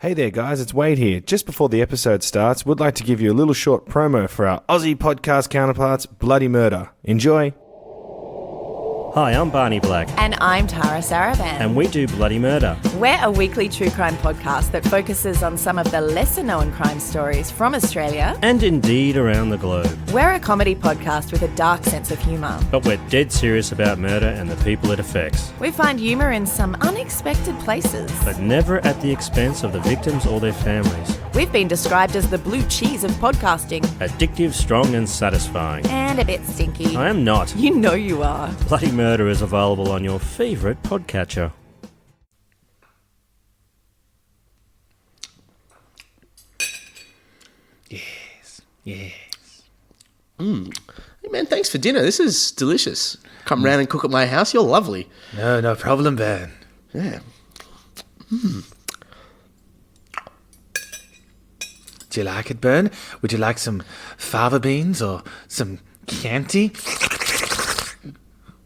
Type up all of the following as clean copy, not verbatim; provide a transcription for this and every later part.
Hey there guys, it's Wade here. Just before the episode starts, we'd like to give you a little short promo for our Aussie podcast counterparts, Bloody Murder. Enjoy! Hi, I'm Barney Black. And I'm Tara Saravan. And we do Bloody Murder. We're a weekly true crime podcast that focuses on some of the lesser known crime stories from Australia. And indeed around the globe. We're a comedy podcast with a dark sense of humour. But we're dead serious about murder and the people it affects. We find humour in some unexpected places. But never at the expense of the victims or their families. We've been described as the blue cheese of podcasting. Addictive, strong and satisfying. And a bit stinky. I am not. You know you are. Bloody Murder is available on your favourite podcatcher. Yes. Hey man, thanks for dinner. This is delicious. Come round and cook at my house. You're lovely. No problem, Ben. Yeah. Do you like it, Bern? Would you like some fava beans or some Chianti?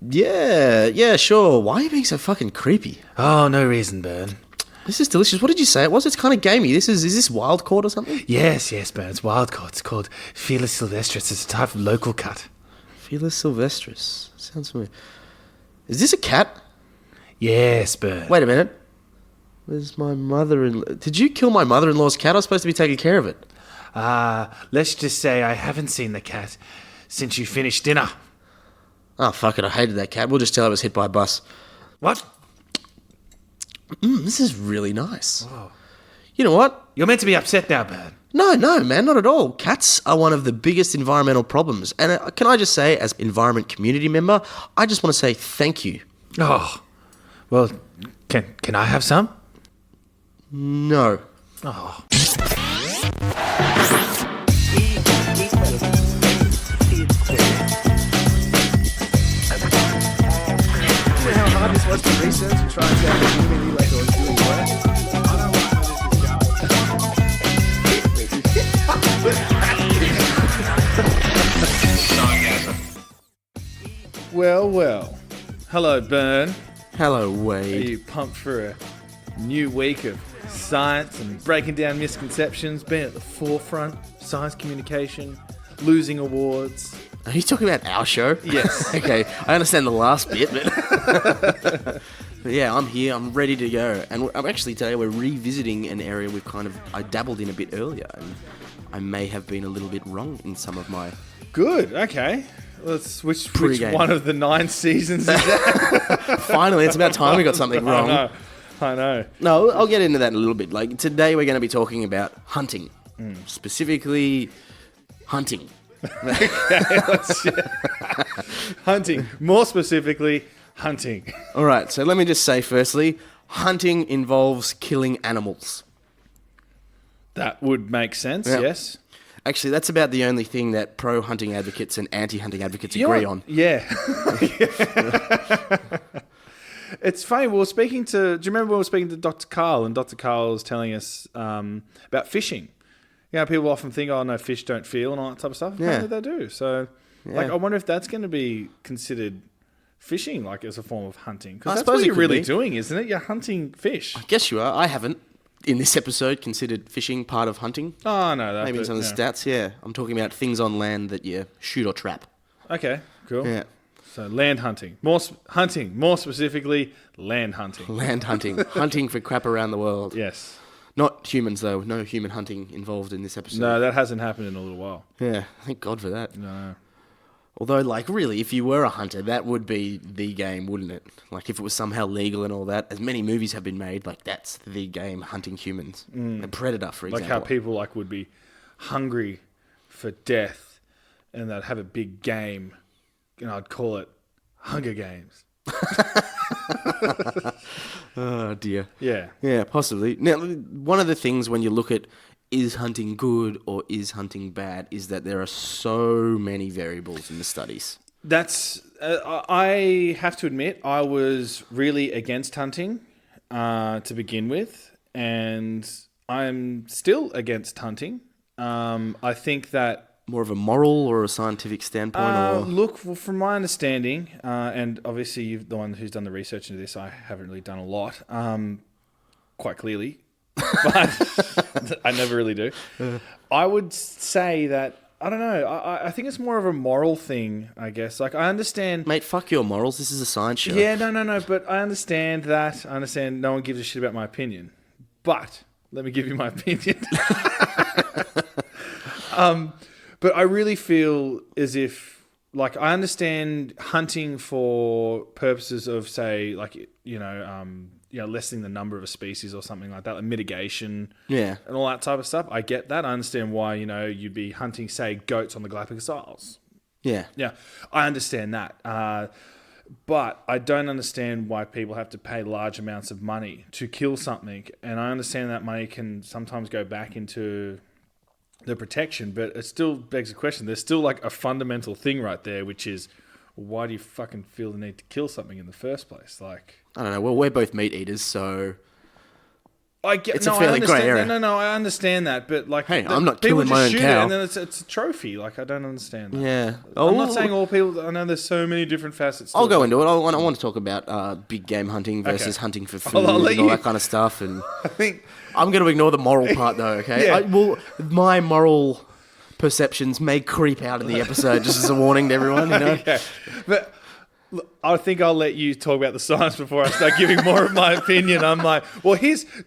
Yeah, sure. Why are you being so fucking creepy? Oh, no reason, Bern. This is delicious. What did you say it was? It's kind of gamey. Is this wild caught or something? Yes, Bern. It's wild caught. It's called Felis sylvestris. It's a type of local cut. Felis sylvestris. Sounds familiar. Is this a cat? Yes, Bern. Wait a minute. Where's my mother-in-law? Did you kill my mother-in-law's cat? I was supposed to be taking care of it. Let's just say I haven't seen the cat since you finished dinner. Oh, fuck it. I hated that cat. We'll just tell I was hit by a bus. What? This is really nice. Oh. You know what? You're meant to be upset now, Bern. No, man, not at all. Cats are one of the biggest environmental problems. And can I just say, as environment community member, I just want to say thank you. Oh, well, can I have some? No. Oh. How hard this was to research and try and see how genuinely like I was doing work. I don't know where this is going. Well. Hello, Bern. Hello, Are Wade. you pumped for a new week of science and breaking down misconceptions, being at the forefront, science communication, losing awards? Are you talking about our show? Yes. Okay, I understand the last bit, but... But yeah, I'm here, I'm ready to go. And I'm actually today we're revisiting an area I dabbled in a bit earlier, and I may have been a little bit wrong in some of my... Good, okay. Which Pre-game. one of the 9 seasons is that? Finally, it's about time we got something wrong. I know. No, I'll get into that in a little bit. Like, today we're going to be talking about hunting. Specifically, hunting. Hunting. More specifically, hunting. All right, so let me just say firstly, hunting involves killing animals. That would make sense, Yeah. yes. Actually, that's about the only thing that pro-hunting advocates and anti-hunting advocates agree on. Yeah. It's funny, do you remember we were speaking to Dr. Carl, and Dr. Carl was telling us about fishing. You know, people often think, oh, no, fish don't feel and all that type of stuff. Yeah. Apparently they do. So, I wonder if that's going to be considered fishing, like, as a form of hunting. Because that's what you're really doing, isn't it? You're hunting fish. I guess you are. I haven't, in this episode, considered fishing part of hunting. Oh, no. Maybe in some of the stats, yeah. I'm talking about things on land that you shoot or trap. Okay, cool. Yeah. So land hunting. More specifically, land hunting. Land hunting. Hunting for crap around the world. Yes. Not humans, though. No human hunting involved in this episode. No, that hasn't happened in a little while. Yeah, thank God for that. No. Although, like, really, if you were a hunter, that would be the game, wouldn't it? Like, if it was somehow legal and all that, as many movies have been made, like, that's the game, hunting humans. A Predator, for example. Like how people would be hungry for death, and they'd have a big game, and I'd call it Hunger Games. Oh, dear. Yeah. Yeah, possibly. Now, one of the things when you look at is hunting good or is hunting bad is that there are so many variables in the studies. That's, I have to admit, I was really against hunting to begin with, and I'm still against hunting. I think that... More of a moral or a scientific standpoint? Look, from my understanding, and obviously you're the one who's done the research into this, I haven't really done a lot, quite clearly. but I never really do. I would say that, I don't know, I think it's more of a moral thing, I guess. Like, I understand... Mate, fuck your morals. This is a science show. Yeah, no, but I understand that. I understand no one gives a shit about my opinion. But, let me give you my opinion. But I really feel as if, like, I understand hunting for purposes of, say, like, lessening the number of a species or something like that, like mitigation, and all that type of stuff. I get that. I understand why, you'd be hunting, say, goats on the Galapagos Isles. Yeah. Yeah, I understand that. But I don't understand why people have to pay large amounts of money to kill something. And I understand that money can sometimes go back into the protection, but it still begs the question. There's still like a fundamental thing right there, which is, why do you fucking feel the need to kill something in the first place? Like, I don't know. Well, we're both meat eaters, so I get it's a fairly grey area. No, I understand that, but like, hey, I'm not killing my own shoot cow. it and then it's a trophy. Like, I don't understand that. Yeah, I'm not saying all people. I know there's so many different facets. I'll go into it. I want to talk about big game hunting versus hunting for food and all that kind of stuff. And I think I'm going to ignore the moral part, though. Okay, Yeah. My moral perceptions may creep out in the episode, just as a warning to everyone. Okay. But look, I think I'll let you talk about the science before I start giving more of my opinion. I'm like, well,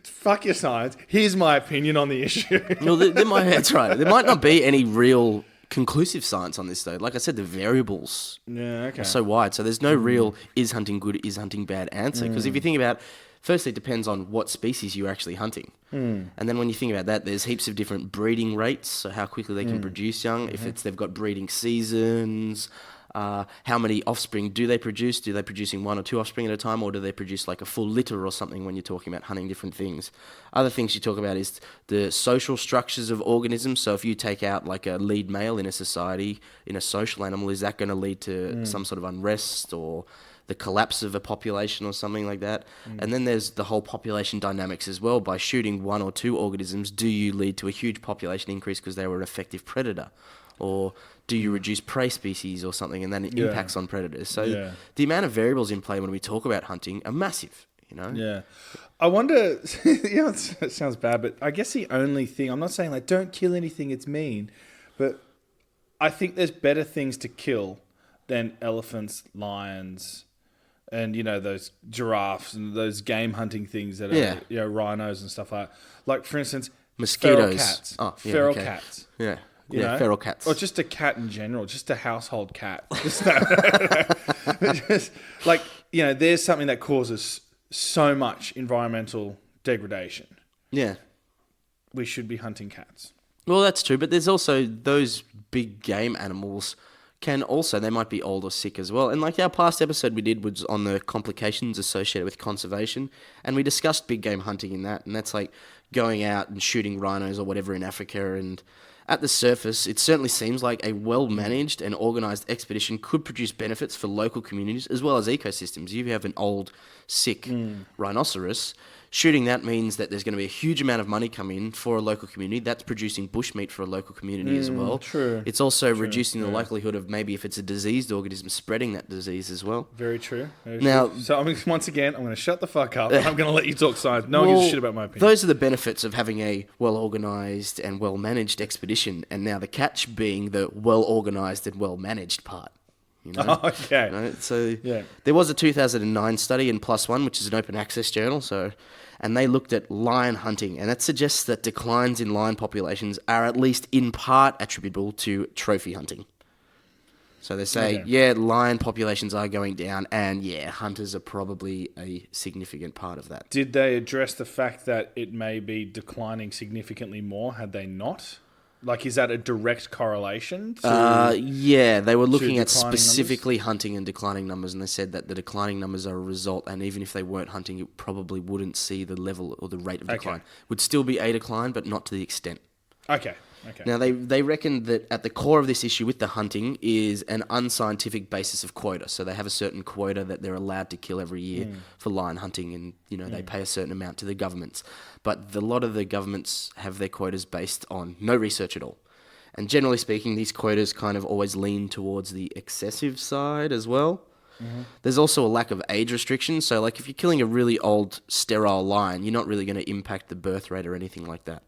fuck your science. Here's my opinion on the issue. Well, that's right. There might not be any real conclusive science on this, though. Like I said, the variables are so wide. So there's no real is hunting good, is hunting bad answer. Because if you think about, firstly, it depends on what species you're actually hunting. And then when you think about that, there's heaps of different breeding rates, so how quickly they can produce young, if they've got breeding seasons, how many offspring do they produce? Do they producing one or two offspring at a time, or do they produce like a full litter or something when you're talking about hunting different things? Other things you talk about is the social structures of organisms. So if you take out like a lead male in a society, in a social animal, is that going to lead to some sort of unrest or the collapse of a population or something like that? And then there's the whole population dynamics as well. By shooting one or two organisms, do you lead to a huge population increase because they were an effective predator? Or do you reduce prey species or something, and then it impacts on predators? So the amount of variables in play when we talk about hunting are massive, Yeah. I wonder, it sounds bad, but I guess the only thing, I'm not saying like don't kill anything, it's mean, but I think there's better things to kill than elephants, lions, and those giraffes and those game hunting things that are rhinos and stuff like that. Like, for instance, mosquitoes. Feral cats. Yeah. Feral cats. Or just a cat in general, just a household cat. Just like, there's something that causes so much environmental degradation. Yeah. We should be hunting cats. Well, that's true, but there's also those big game animals they might be old or sick as well. And like our past episode we did was on the complications associated with conservation, and we discussed big game hunting in that, and that's like going out and shooting rhinos or whatever in Africa, and at the surface, it certainly seems like a well-managed and organised expedition could produce benefits for local communities as well as ecosystems. If you have an old, sick rhinoceros, shooting that means that there's going to be a huge amount of money come in for a local community. That's producing bushmeat for a local community as well. True. It's also reducing the likelihood of maybe if it's a diseased organism spreading that disease as well. Very true. Now, so once again, I'm going to shut the fuck up. I'm going to let you talk science. No one gives a shit about my opinion. Those are the benefits of having a well-organised and well-managed expedition, and now the catch being the well-organised and well-managed part. Okay. So there was a 2009 study in PLOS ONE, which is an open access journal, and they looked at lion hunting, and that suggests that declines in lion populations are at least in part attributable to trophy hunting. So they say, lion populations are going down, and hunters are probably a significant part of that. Did they address the fact that it may be declining significantly more had they not? Like, is that a direct correlation? They were looking at specifically numbers? Hunting and declining numbers, and they said that the declining numbers are a result, and even if they weren't hunting, it probably wouldn't see the level or the rate of decline. Would still be a decline, but not to the extent. Okay. Now, they reckon that at the core of this issue with the hunting is an unscientific basis of quota. So they have a certain quota that they're allowed to kill every year for lion hunting, and they pay a certain amount to the governments. But a lot of the governments have their quotas based on no research at all. And generally speaking, these quotas kind of always lean towards the excessive side as well. There's also a lack of age restrictions. So, like, if you're killing a really old, sterile lion, you're not really going to impact the birth rate or anything like that.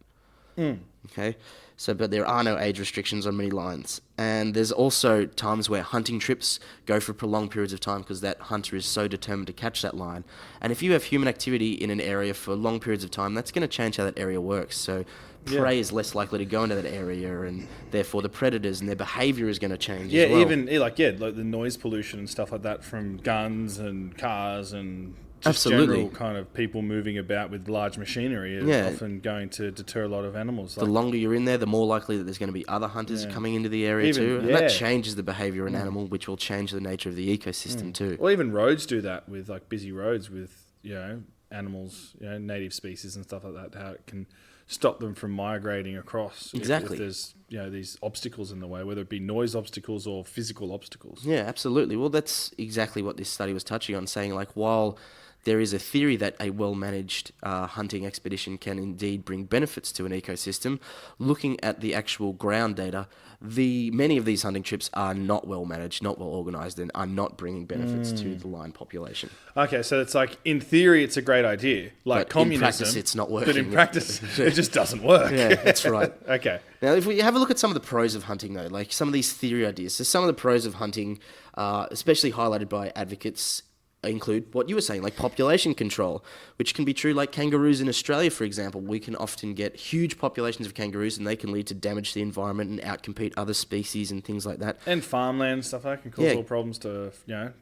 Okay? So, but there are no age restrictions on many lions. And there's also times where hunting trips go for prolonged periods of time because that hunter is so determined to catch that lion. And if you have human activity in an area for long periods of time, that's going to change how that area works. So prey is less likely to go into that area, and therefore the predators and their behavior is going to change as well. Even like the noise pollution and stuff like that from guns and cars and just Absolutely. general kind of people moving about with large machinery is often going to deter a lot of animals. The longer you're in there, the more likely that there's going to be other hunters coming into the area too. And that changes the behavior of an animal, which will change the nature of the ecosystem too. Or even roads do that with like busy roads with, animals, native species and stuff like that, how it can stop them from migrating across. Exactly. If there's, these obstacles in the way, whether it be noise obstacles or physical obstacles. Yeah, absolutely. Well, that's exactly what this study was touching on, saying like while there is a theory that a well-managed hunting expedition can indeed bring benefits to an ecosystem, looking at the actual ground data, many of these hunting trips are not well-managed, not well-organised, and are not bringing benefits to the lion population. Okay, so it's like, in theory, it's a great idea. Like But communism. in practice, it's not working. But in practice, it just doesn't work. Yeah, that's right. Okay. Now, if we have a look at some of the pros of hunting, though, like some of these theory ideas, so some of the pros of hunting, especially highlighted by advocates, include what you were saying, like population control, which can be true like kangaroos in Australia, for example. We can often get huge populations of kangaroos and they can lead to damage to the environment and outcompete other species and things like that. And farmland and stuff like that can cause all problems to,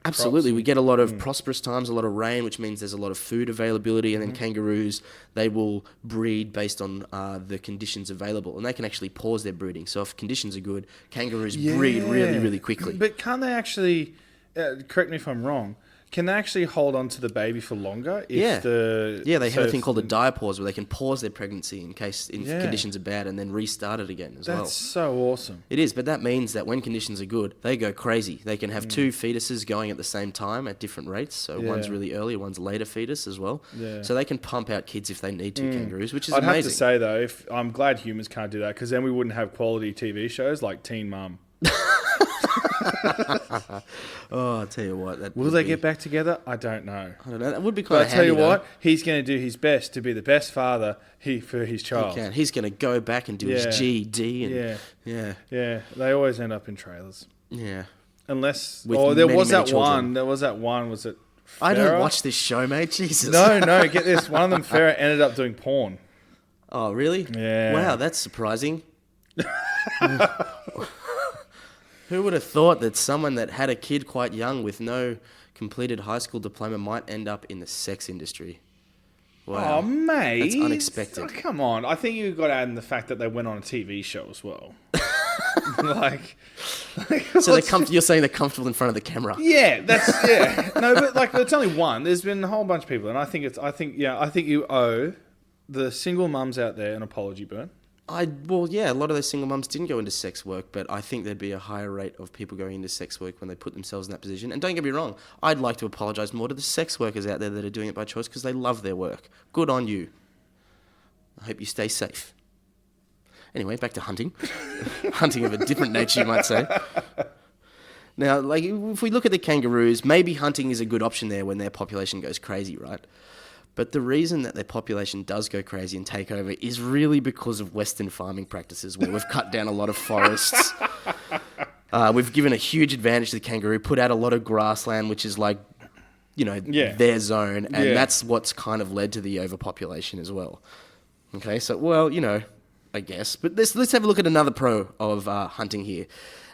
Absolutely. crops. We get a lot of prosperous times, a lot of rain, which means there's a lot of food availability, and then kangaroos, they will breed based on the conditions available, and they can actually pause their breeding. So if conditions are good, kangaroos breed really, really quickly. But can't they actually, correct me if I'm wrong, can they actually hold on to the baby for longer? They have a thing called a diapause where they can pause their pregnancy in case conditions are bad and then restart it again as well. That's so awesome. It is, but that means that when conditions are good, they go crazy. They can have two fetuses going at the same time at different rates. So one's really early, one's a later fetus as well. Yeah. So they can pump out kids if they need to, kangaroos, which is I'd amazing. have to say, though, I'm glad humans can't do that, because then we wouldn't have quality TV shows like Teen Mum. Oh, I'll tell you what. Will they get back together? I don't know. I don't know. That would be kind But of I tell you handy, what, he's going to do his best to be the best father for his child. He's going to go back and do his GED. And, Yeah. They always end up in trailers. Yeah. Unless... With there many, was many that children. one. There was that one. Was it Farah? I don't watch this show, mate. Jesus. No, get this. One of them, Farah, ended up doing porn. Oh, really? Yeah. Wow, that's surprising. Who would have thought that someone that had a kid quite young with no completed high school diploma might end up in the sex industry? Wow. Oh, mate. That's unexpected. Oh, come on. I think you've got to add in the fact that they went on a TV show as well. So you're saying they're comfortable in front of the camera? Yeah, No, but it's only one. There's been a whole bunch of people, and I think you owe the single mums out there an apology, Bert. A lot of those single mums didn't go into sex work, but I think there'd be a higher rate of people going into sex work when they put themselves in that position. And don't get me wrong, I'd like to apologise more to the sex workers out there that are doing it by choice because they love their work. Good on you. I hope you stay safe. Anyway, back to hunting. Hunting of a different nature, you might say. Now, like, if we look at the kangaroos, maybe hunting is a good option there when their population goes crazy, right? But the reason that their population does go crazy and take over is really because of Western farming practices, where we've cut down a lot of forests. We've given a huge advantage to the kangaroo, put out a lot of grassland, which is like, their zone. And that's what's kind of led to the overpopulation as well. Okay, so, I guess. But let's have a look at another pro of hunting here.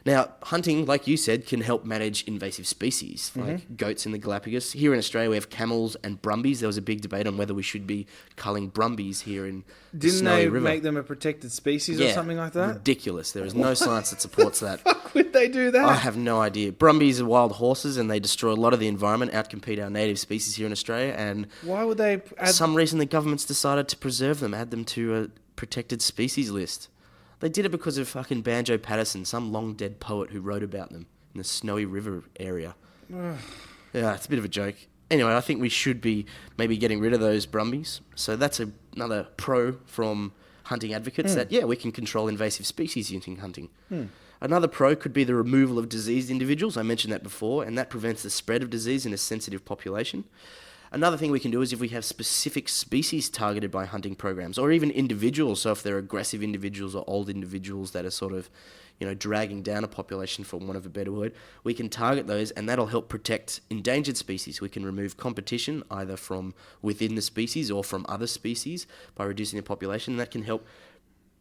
Now, hunting, like you said, can help manage invasive species, like goats in the Galapagos. Here in Australia, we have camels and brumbies. There was a big debate on whether we should be culling brumbies here in the Snowy River. Make them a protected species or something like that? Ridiculous. There is no science that supports that. Fuck would they do that? I have no idea. Brumbies are wild horses, and they destroy a lot of the environment, outcompete our native species here in Australia. And why would they for some reason, the government's decided to preserve them, add them to a protected species list. They did it because of fucking Banjo Patterson, some long-dead poet who wrote about them in the Snowy River area. Yeah, it's a bit of a joke. Anyway, I think we should be maybe getting rid of those brumbies. So that's another pro from hunting advocates that, we can control invasive species using hunting. Another pro could be the removal of diseased individuals. I mentioned that before, and that prevents the spread of disease in a sensitive population. Another thing we can do is if we have specific species targeted by hunting programs, or even individuals, so if they're aggressive individuals or old individuals that are sort of, dragging down a population, for want of a better word, we can target those, and that'll help protect endangered species. We can remove competition either from within the species or from other species by reducing the population. That can help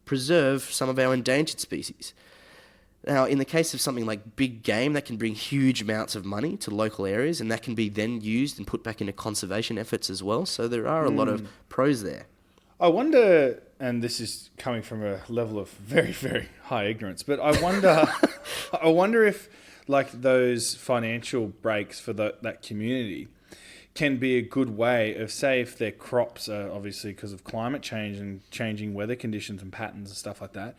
preserve some of our endangered species. Now, in the case of something like big game, that can bring huge amounts of money to local areas, and that can be then used and put back into conservation efforts as well. So there are a lot of pros there. I wonder, and this is coming from a level of very, very high ignorance, but I wonder if like those financial breaks for that community can be a good way of, say, if their crops are obviously because of climate change and changing weather conditions and patterns and stuff like that.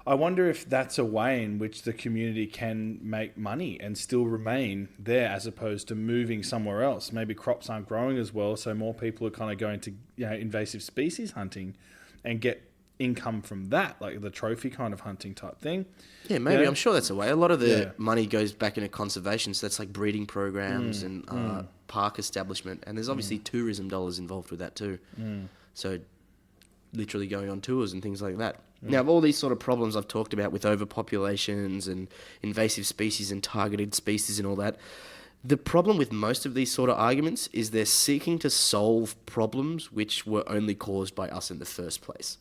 I wonder if that's a way in which the community can make money and still remain there as opposed to moving somewhere else. Maybe crops aren't growing as well, so more people are kind of going to invasive species hunting and get income from that, like the trophy kind of hunting type thing. Yeah, maybe. I'm sure that's a way. A lot of the money goes back into conservation, so that's like breeding programs and park establishment. And there's obviously tourism dollars involved with that too. So literally going on tours and things like that. Now, of all these sort of problems I've talked about with overpopulations and invasive species and targeted species and all that, the problem with most of these sort of arguments is they're seeking to solve problems which were only caused by us in the first place.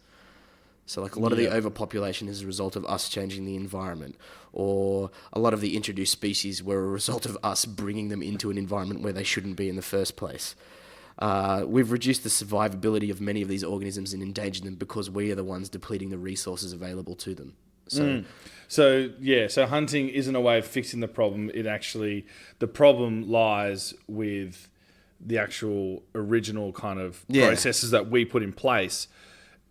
So like a lot of the overpopulation is a result of us changing the environment, or a lot of the introduced species were a result of us bringing them into an environment where they shouldn't be in the first place. We've reduced the survivability of many of these organisms and endangered them because we are the ones depleting the resources available to them. So hunting isn't a way of fixing the problem. The problem lies with the actual original kind of processes that we put in place,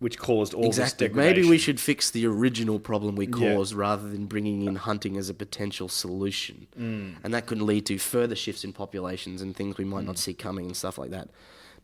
which caused all this degradation. Maybe we should fix the original problem we caused rather than bringing in hunting as a potential solution. And that could lead to further shifts in populations and things we might not see coming and stuff like that.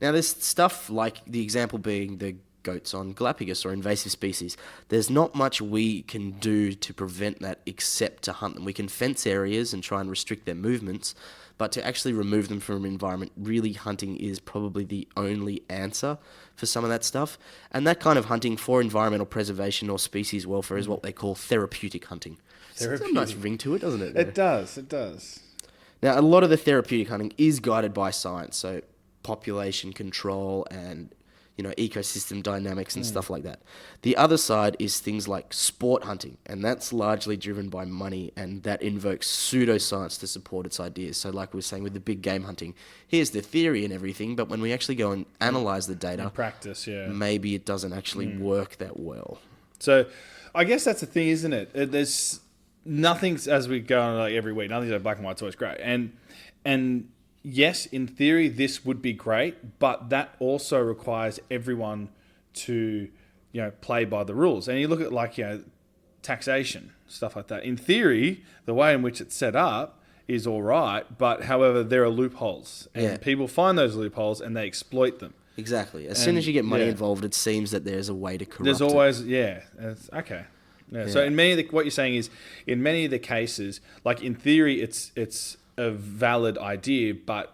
Now, there's stuff like the example being the goats on Galapagos or invasive species. There's not much we can do to prevent that except to hunt them. We can fence areas and try and restrict their movements, but to actually remove them from an environment, really hunting is probably the only answer for some of that stuff. And that kind of hunting for environmental preservation or species welfare is what they call therapeutic hunting. It's a nice ring to it, doesn't it? It does. Now, a lot of the therapeutic hunting is guided by science, so population control and ecosystem dynamics and stuff like that. The other side is things like sport hunting, and that's largely driven by money, and that invokes pseudoscience to support its ideas. So like we were saying with the big game hunting, here's the theory and everything, but when we actually go and analyze the data, in practice, maybe it doesn't actually work that well. So I guess that's the thing, isn't it? There's nothing's, as we go on like every week, nothing's like black and white, it's always great. And yes, in theory, this would be great, but that also requires everyone to, play by the rules. And you look at taxation, stuff like that. In theory, the way in which it's set up is all right, but however, there are loopholes, and people find those loopholes and they exploit them. Exactly. As soon as you get money involved, it seems that there's a way to corrupt There's always, okay. Yeah. So what you're saying is, in many of the cases, like in theory, it's a valid idea, but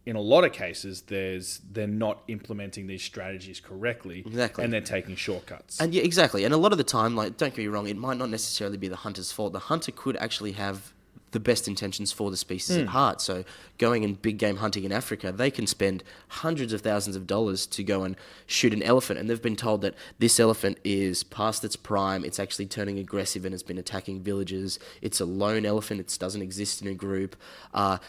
in a lot of cases, they're not implementing these strategies correctly. Exactly. And they're taking shortcuts. And exactly. And a lot of the time, don't get me wrong, it might not necessarily be the hunter's fault. The hunter could actually have the best intentions for the species at heart. So going and big game hunting in Africa, they can spend hundreds of thousands of dollars to go and shoot an elephant, and they've been told that this elephant is past its prime, it's actually turning aggressive and has been attacking villages, it's a lone elephant, it doesn't exist in a group.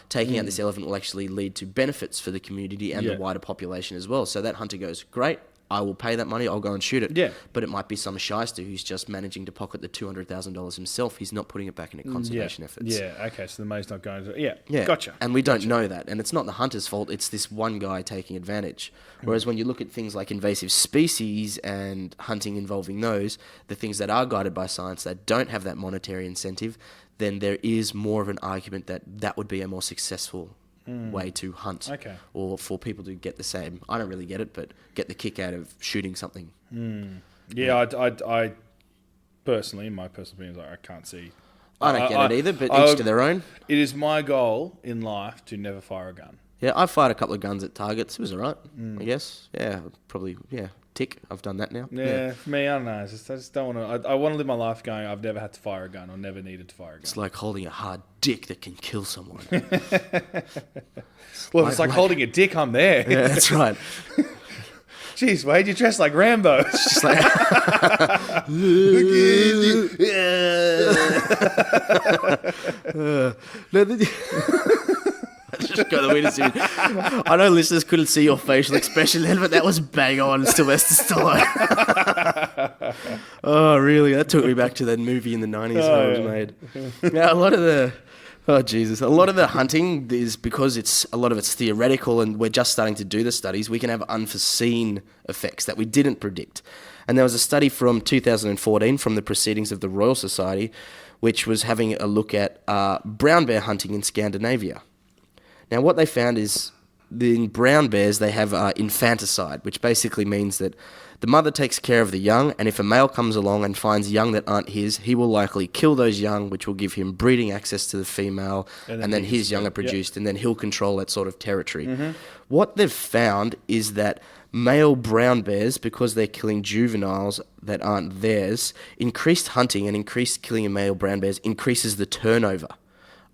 Taking out this elephant will actually lead to benefits for the community and the wider population as well. So that hunter goes, great, I will pay that money, I'll go and shoot it. Yeah. But it might be some shyster who's just managing to pocket the $200,000 himself. He's not putting it back into conservation efforts. Yeah, okay, so the money's not going to... Yeah, gotcha. And we don't know that. And it's not the hunter's fault, it's this one guy taking advantage. Whereas when you look at things like invasive species and hunting involving those, the things that are guided by science that don't have that monetary incentive, then there is more of an argument that that would be a more successful way to hunt, or for people to get the same. I don't really get it, but get the kick out of shooting something. Yeah, I personally, in my personal opinion, I can't see I don't get it either, but each to their own. It is my goal in life to never fire a gun. Yeah, I fired a couple of guns at targets. It was all right, I guess. Yeah, probably, tick. I've done that now. Yeah, for me, I don't know. I just don't want to. I want to live my life going, I've never had to fire a gun or never needed to fire a gun. It's like holding a hard dick that can kill someone. Well, if it's like holding a dick, I'm there. Yeah, that's right. Jeez, Wade, you dress like Rambo. It's just like... I just got the way to see. I know listeners couldn't see your facial expression then, but that was bang on Sylvester Stallone. Oh, really? That took me back to that movie in the 90s when it was made. Now, a lot of the hunting is because a lot of it's theoretical and we're just starting to do the studies. We can have unforeseen effects that we didn't predict. And there was a study from 2014 from the Proceedings of the Royal Society, which was having a look at brown bear hunting in Scandinavia. Now, what they found is in brown bears, they have infanticide, which basically means that the mother takes care of the young, and if a male comes along and finds young that aren't his, he will likely kill those young, which will give him breeding access to the female, and then his young are produced, and then he'll control that sort of territory. Mm-hmm. What they've found is that male brown bears, because they're killing juveniles that aren't theirs, increased hunting and increased killing of male brown bears increases the turnover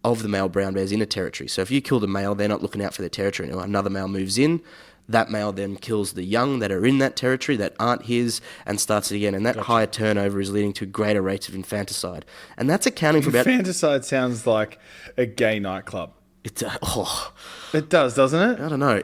of the male brown bears in a territory. So if you kill the male, they're not looking out for their territory anymore. Another male moves in, that male then kills the young that are in that territory that aren't his and starts it again. And that higher turnover is leading to greater rates of infanticide. And that's accounting for about... Infanticide sounds like a gay nightclub. It does, doesn't it? I don't know.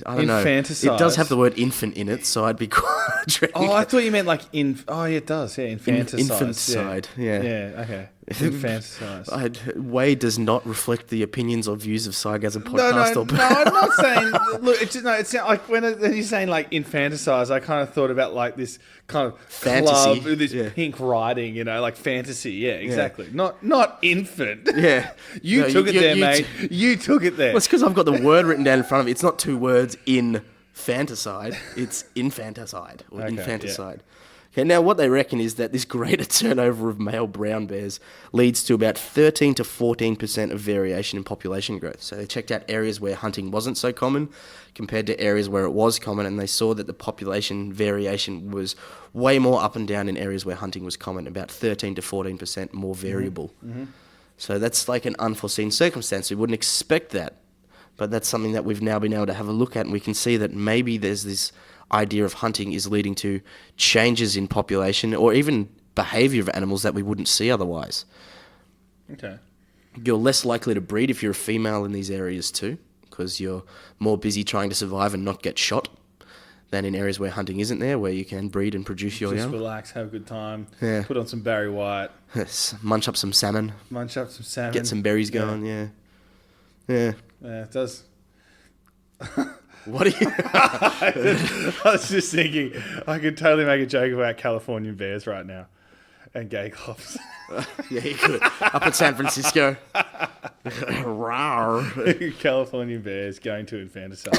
I don't know. Infanticide. It does have the word infant in it, so I'd be quite... Oh, I thought you meant like Oh, yeah, it does. Yeah, infanticide. Infanticide, yeah. Yeah, okay. Infanticide. Wade does not reflect the opinions or views of Sci-gasm podcast. No, I'm not saying... Look, it's like when you're saying like infanticide, I kind of thought about like this kind of fantasy. Club, this pink writing, like fantasy. Yeah, exactly. Yeah. Not infant. Yeah. You took it there, mate. You took it there. Well, it's because I've got the word written down in front of me. It's not two words in fanticide. It's infanticide or infanticide. Yeah. Okay, now what they reckon is that this greater turnover of male brown bears leads to about 13 to 14% of variation in population growth. So they checked out areas where hunting wasn't so common compared to areas where it was common, and they saw that the population variation was way more up and down in areas where hunting was common, about 13 to 14% more variable. Mm-hmm. So that's like an unforeseen circumstance. We wouldn't expect that, but that's something that we've now been able to have a look at, and we can see that maybe there's this idea of hunting is leading to changes in population or even behavior of animals that we wouldn't see otherwise. Okay. You're less likely to breed if you're a female in these areas too, because you're more busy trying to survive and not get shot than in areas where hunting isn't there, where you can breed and produce your young. Just relax, have a good time, yeah. Put on some Barry White. Munch up some salmon. Get some berries going, yeah. Yeah, it does. What are you... I was just thinking, I could totally make a joke about Californian bears right now and gay cops. Yeah, you could. Up at San Francisco. Californian bears going to infanticide.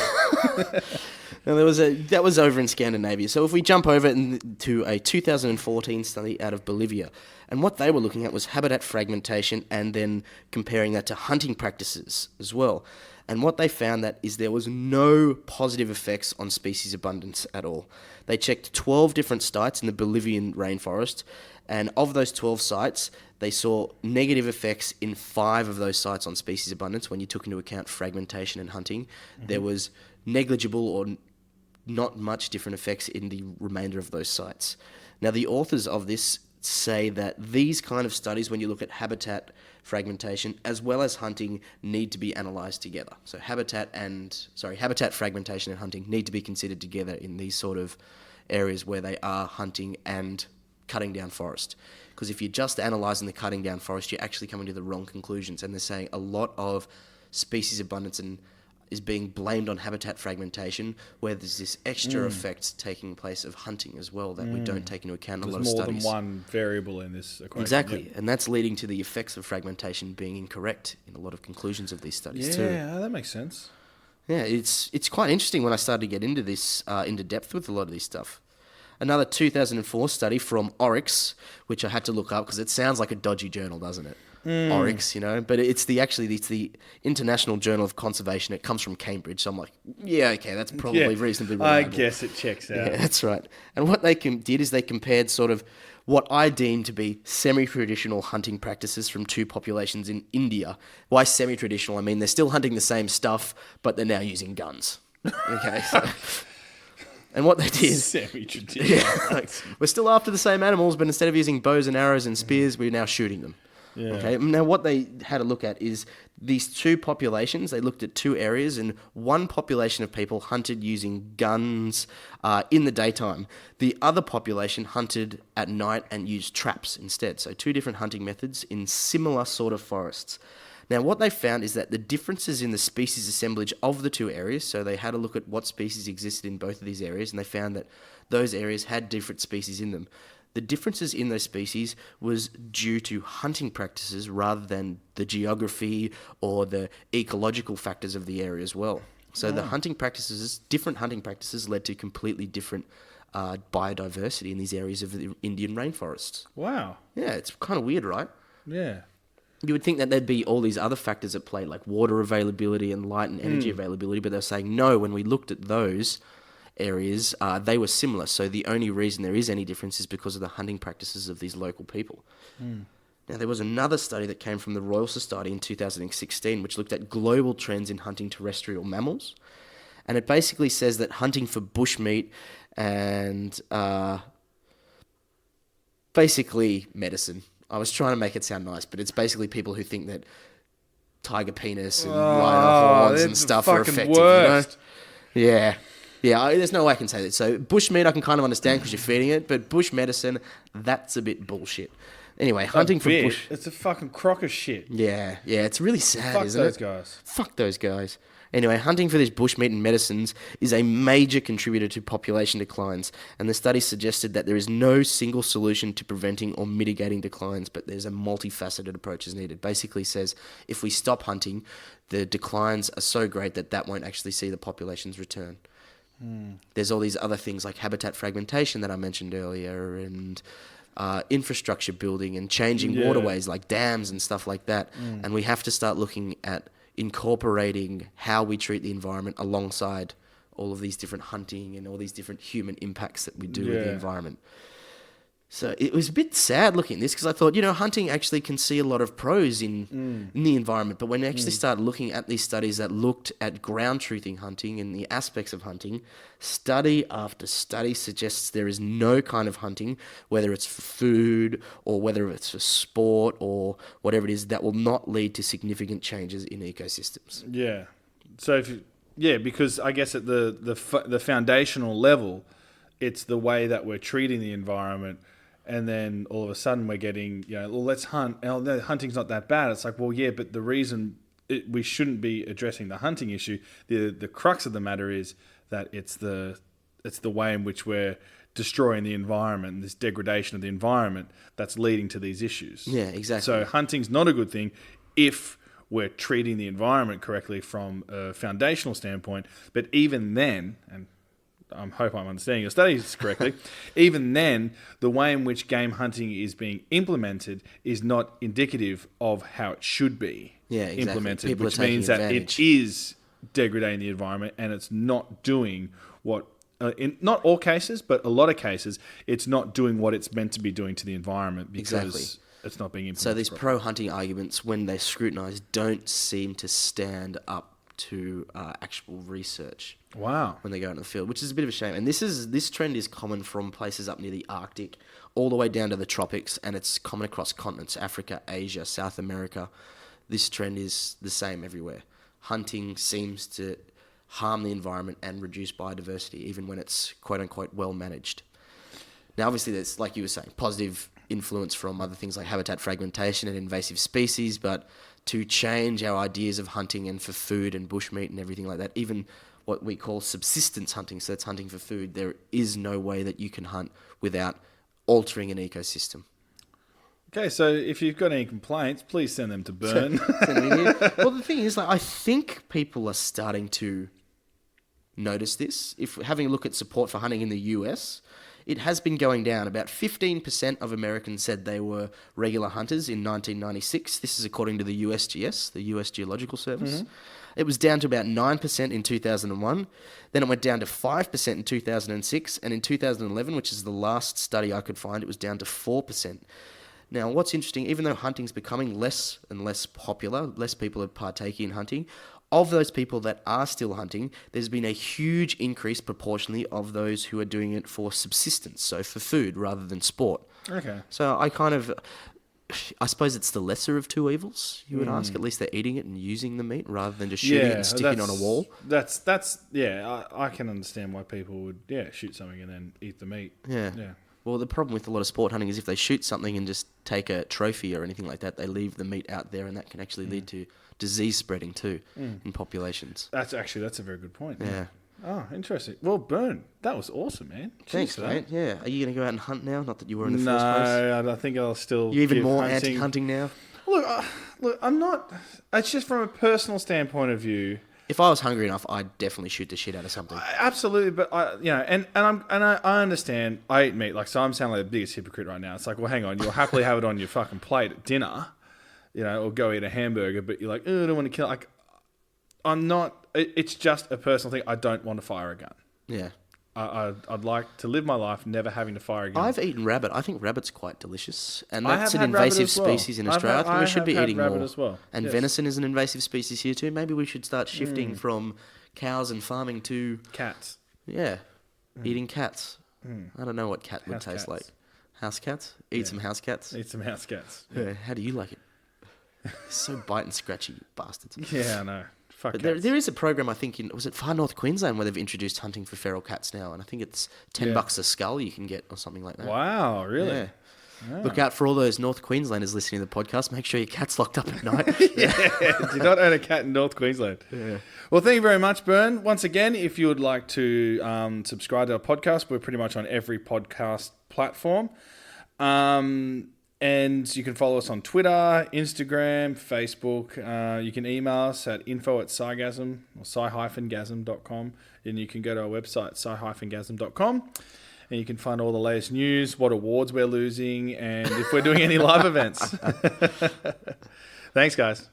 Now, that was over in Scandinavia. So if we jump over to a 2014 study out of Bolivia, and what they were looking at was habitat fragmentation and then comparing that to hunting practices as well. And what they found that is there was no positive effects on species abundance at all. They checked 12 different sites in the Bolivian rainforest, and of those 12 sites, they saw negative effects in 5 of those sites on species abundance when you took into account fragmentation and hunting. Mm-hmm. There was negligible or not much different effects in the remainder of those sites. Now, the authors of this say that these kind of studies, when you look at habitat fragmentation as well as hunting, need to be analysed together. So habitat fragmentation and hunting need to be considered together in these sort of areas where they are hunting and cutting down forest. Because if you're just analysing the cutting down forest, you're actually coming to the wrong conclusions. And they're saying a lot of species abundance is being blamed on habitat fragmentation, where there's this extra effect taking place of hunting as well that we don't take into account in a lot of studies. There's more than one variable in this equation. Exactly, and that's leading to the effects of fragmentation being incorrect in a lot of conclusions of these studies too. Yeah, that makes sense. Yeah, it's quite interesting when I started to get into this into depth with a lot of this stuff. another 2004 study from Oryx, which I had to look up because it sounds like a dodgy journal, doesn't it? Oryx, but it's the International Journal of Conservation. It comes from Cambridge, so I'm like, yeah, okay, that's probably reasonably reliable. I guess it checks out. Yeah, that's right. And what they did is they compared sort of what I deem to be semi-traditional hunting practices from two populations in India. Why semi-traditional? I mean, they're still hunting the same stuff, but they're now using guns. Okay, so... And what they did... Semi-traditional. Yeah, we're still after the same animals, but instead of using bows and arrows and spears, we're now shooting them. Yeah. Okay. Now, what they had a look at is these two populations. They looked at two areas, and one population of people hunted using guns in the daytime. The other population hunted at night and used traps instead. So two different hunting methods in similar sort of forests. Now, what they found is that the differences in the species assemblage of the two areas, so they had a look at what species existed in both of these areas, and they found that those areas had different species in them. The differences in those species was due to hunting practices rather than the geography or the ecological factors of the area as well. So the different hunting practices led to completely different biodiversity in these areas of the Indian rainforests. Wow. Yeah, it's kind of weird, right? Yeah. You would think that there'd be all these other factors at play, like water availability and light and energy availability, but they're saying, no, when we looked at those areas, they were similar. So the only reason there is any difference is because of the hunting practices of these local people. Now, there was another study that came from the Royal Society in 2016, which looked at global trends in hunting terrestrial mammals. And it basically says that hunting for bushmeat and basically medicine. I was trying to make it sound nice, but it's basically people who think that tiger penis and rhino horns and stuff are effective. Worst. Yeah. Yeah, there's no way I can say that. So bushmeat I can kind of understand because you're feeding it, but bush medicine, that's a bit bullshit. Anyway, hunting for bush... It's a fucking crock of shit. Yeah, it's really sad, isn't it? Fuck those guys. Fuck those guys. Anyway, hunting for this bushmeat and medicines is a major contributor to population declines, and the study suggested that there is no single solution to preventing or mitigating declines, but there's a multifaceted approach is needed. Basically says if we stop hunting, the declines are so great that won't actually see the populations return. There's all these other things like habitat fragmentation that I mentioned earlier, and infrastructure building and changing waterways like dams and stuff like that. And we have to start looking at incorporating how we treat the environment alongside all of these different hunting and all these different human impacts that we do with the environment. So it was a bit sad looking at this because I thought, hunting actually can see a lot of pros in the environment. But when you actually start looking at these studies that looked at ground truthing hunting and the aspects of hunting, study after study suggests there is no kind of hunting, whether it's for food or whether it's for sport or whatever it is, that will not lead to significant changes in ecosystems. Yeah. So because I guess at the foundational level, it's the way that we're treating the environment. And then all of a sudden we're getting, let's hunt. Oh, no, hunting's not that bad. It's like, well, yeah, but the reason we shouldn't be addressing the hunting issue, the crux of the matter is that it's the way in which we're destroying the environment, this degradation of the environment that's leading to these issues. Yeah, exactly. So hunting's not a good thing if we're treating the environment correctly from a foundational standpoint. But even then, and I hope I'm understanding your studies correctly, even then, the way in which game hunting is being implemented is not indicative of how it should be implemented, People which means that it is degrading the environment and it's not doing what, in not all cases, but a lot of cases, it's not doing what it's meant to be doing to the environment because it's not being implemented. So these pro-hunting arguments, when they're scrutinised, don't seem to stand up to actual research. Wow. When they go into the field, which is a bit of a shame. And this trend is common from places up near the Arctic all the way down to the tropics, and it's common across continents, Africa, Asia, South America. This trend is the same everywhere. Hunting seems to harm the environment and reduce biodiversity, even when it's quote-unquote well managed. Now, obviously, there's, like you were saying, positive influence from other things like habitat fragmentation and invasive species, but to change our ideas of hunting and for food and bushmeat and everything like that, even what we call subsistence hunting, so that's hunting for food, there is no way that you can hunt without altering an ecosystem. Okay, so if you've got any complaints, please send them to Burn. Well, the thing is, I think people are starting to notice this. If having a look at support for hunting in the US, it has been going down. About 15% of Americans said they were regular hunters in 1996. This is according to the USGS, the US Geological Service. It was down to about 9% in 2001. Then it went down to 5% in 2006. And in 2011, which is the last study I could find, it was down to 4%. Now, what's interesting, even though hunting's becoming less and less popular, less people are partaking in hunting, of those people that are still hunting, there's been a huge increase proportionally of those who are doing it for subsistence, so for food rather than sport. Okay. So I suppose it's the lesser of two evils, you would ask. At least they're eating it and using the meat rather than just shooting it and sticking it on a wall. I can understand why people would shoot something and then eat the meat. Yeah. Well, the problem with a lot of sport hunting is if they shoot something and just take a trophy or anything like that, they leave the meat out there, and that can actually lead to disease spreading too in populations. That's a very good point. Yeah. Oh, interesting. Well, Bern, that was awesome, man. Thanks, Cheers, mate. Yeah. Are you going to go out and hunt now? Not that you were in the first place. No, I think I'll still. You even give more hunting. anti-hunting now? Look, I'm not. It's just from a personal standpoint of view. If I was hungry enough, I'd definitely shoot the shit out of something. Absolutely, but I understand. I eat meat, so I'm sounding like the biggest hypocrite right now. It's like, well, hang on, you'll happily have it on your fucking plate at dinner, or go eat a hamburger, but you're like, oh, I don't want to kill. I'm not. It's just a personal thing. I don't want to fire a gun. Yeah. I'd like to live my life never having to fire a gun. I've eaten rabbit. I think rabbit's quite delicious. And I that's have an had rabbit invasive as well. species in Australia. I think we should be eating rabbit more. as well. And Yes. venison is an invasive species here too. Maybe we should start shifting from cows and farming to... Cats. Yeah, eating cats. I don't know what cat would House taste cats. like. House cats? Eat some house cats? Eat some house cats. Yeah. How do you like it? So bite and scratchy, you bastards. Yeah, I know. Fuck But cats. there is a program, I think, was it Far North Queensland, where they've introduced hunting for feral cats now, and I think it's $10 a skull you can get or something like that. Wow, really? Yeah. Look out for all those North Queenslanders listening to the podcast. Make sure your cat's locked up at night. Do not own a cat in North Queensland. Yeah. Well, thank you very much, Bern. Once again, if you would like to subscribe to our podcast, we're pretty much on every podcast platform. And you can follow us on Twitter, Instagram, Facebook. You can email us at info@Sci-gasm or sci-gasm.com. And you can go to our website, sci-gasm.com. And you can find all the latest news, what awards we're losing, and if we're doing any live events. Thanks, guys.